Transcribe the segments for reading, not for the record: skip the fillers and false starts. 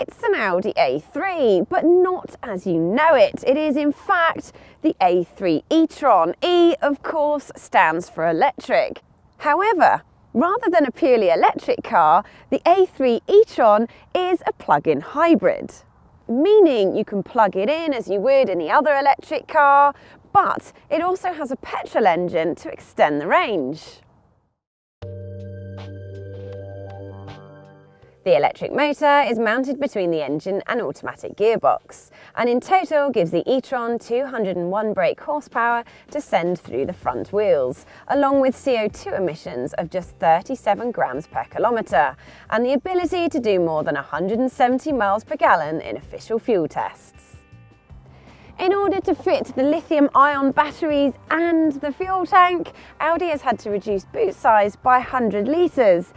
It's an Audi A3, but not as you know it. It is in fact the A3 e-tron. E, of course, stands for electric. However, rather than a purely electric car, the A3 e-tron is a plug-in hybrid, meaning you can plug it in as you would any other electric car, but it also has a petrol engine to extend the range. The electric motor is mounted between the engine and automatic gearbox, and in total gives the e-tron 201 brake horsepower to send through the front wheels, along with CO2 emissions of just 37 grams per kilometre, and the ability to do more than 170 miles per gallon in official fuel tests. In order to fit the lithium-ion batteries and the fuel tank, Audi has had to reduce boot size by 100 litres.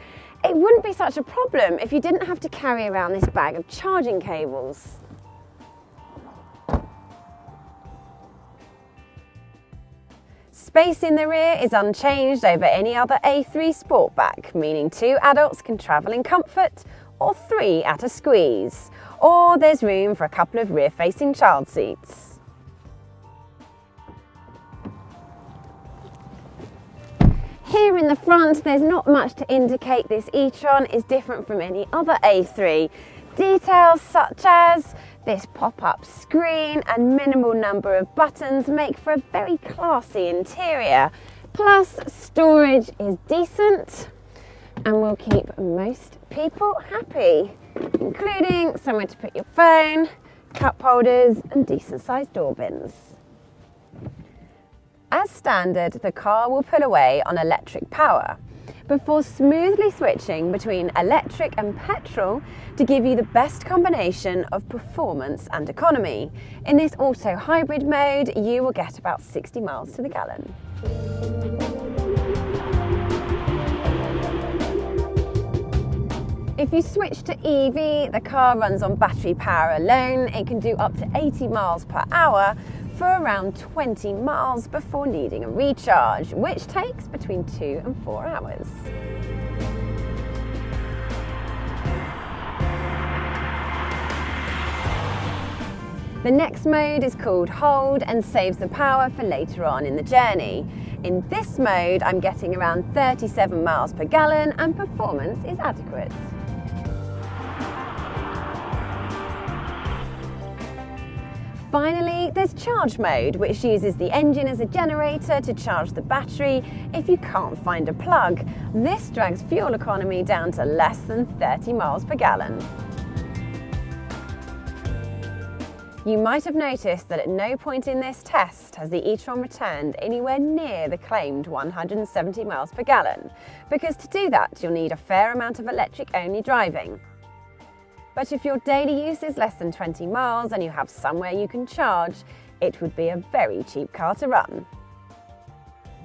It wouldn't be such a problem if you didn't have to carry around this bag of charging cables. Space in the rear is unchanged over any other A3 Sportback, meaning 2 adults can travel in comfort or 3 at a squeeze. Or there's room for a couple of rear-facing child seats. Here in the front, there's not much to indicate this e-tron is different from any other A3. Details such as this pop-up screen and minimal number of buttons make for a very classy interior. Plus, storage is decent and will keep most people happy, including somewhere to put your phone, cup holders and decent-sized door bins. As standard, the car will pull away on electric power before smoothly switching between electric and petrol to give you the best combination of performance and economy. In this auto hybrid mode, you will get about 60 miles to the gallon. If you switch to EV, the car runs on battery power alone. It can do up to 80 miles per hour for around 20 miles before needing a recharge, which takes between 2 and 4 hours. The next mode is called Hold and saves the power for later on in the journey. In this mode, I'm getting around 37 miles per gallon and performance is adequate. Finally, there's Charge Mode, which uses the engine as a generator to charge the battery if you can't find a plug. This drags fuel economy down to less than 30 miles per gallon. You might have noticed that at no point in this test has the e-tron returned anywhere near the claimed 170 miles per gallon, because to do that you'll need a fair amount of electric-only driving. But if your daily use is less than 20 miles and you have somewhere you can charge, it would be a very cheap car to run.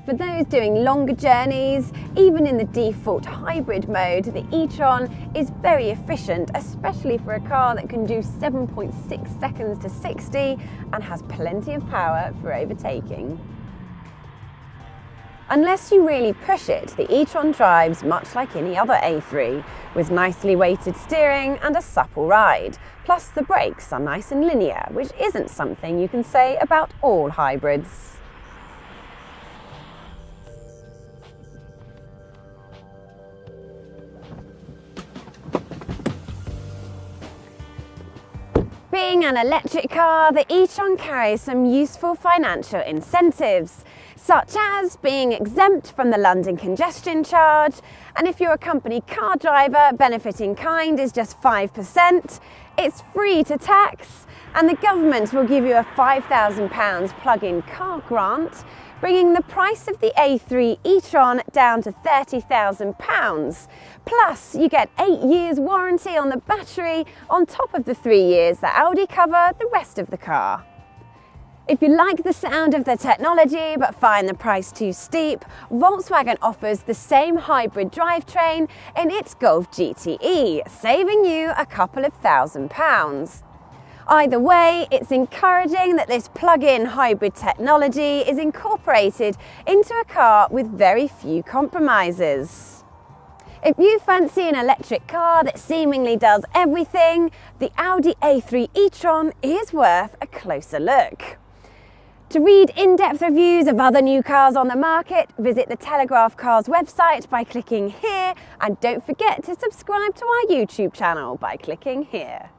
For those doing longer journeys, even in the default hybrid mode, the e-tron is very efficient, especially for a car that can do 7.6 seconds to 60 and has plenty of power for overtaking. Unless you really push it, the e-tron drives much like any other A3, with nicely weighted steering and a supple ride. Plus the brakes are nice and linear, which isn't something you can say about all hybrids. Being an electric car, the e-tron carries some useful financial incentives, such as being exempt from the London congestion charge, and if you're a company car driver, benefit in kind is just 5%, it's free to tax, and the government will give you a £5,000 plug-in car grant, bringing the price of the A3 e-tron down to £30,000. Plus, you get 8 years warranty on the battery on top of the 3 years that Audi cover the rest of the car. If you like the sound of the technology but find the price too steep, Volkswagen offers the same hybrid drivetrain in its Golf GTE, saving you a couple of £1,000s. Either way, it's encouraging that this plug-in hybrid technology is incorporated into a car with very few compromises. If you fancy an electric car that seemingly does everything, the Audi A3 e-tron is worth a closer look. To read in-depth reviews of other new cars on the market, visit the Telegraph Cars website by clicking here, and don't forget to subscribe to our YouTube channel by clicking here.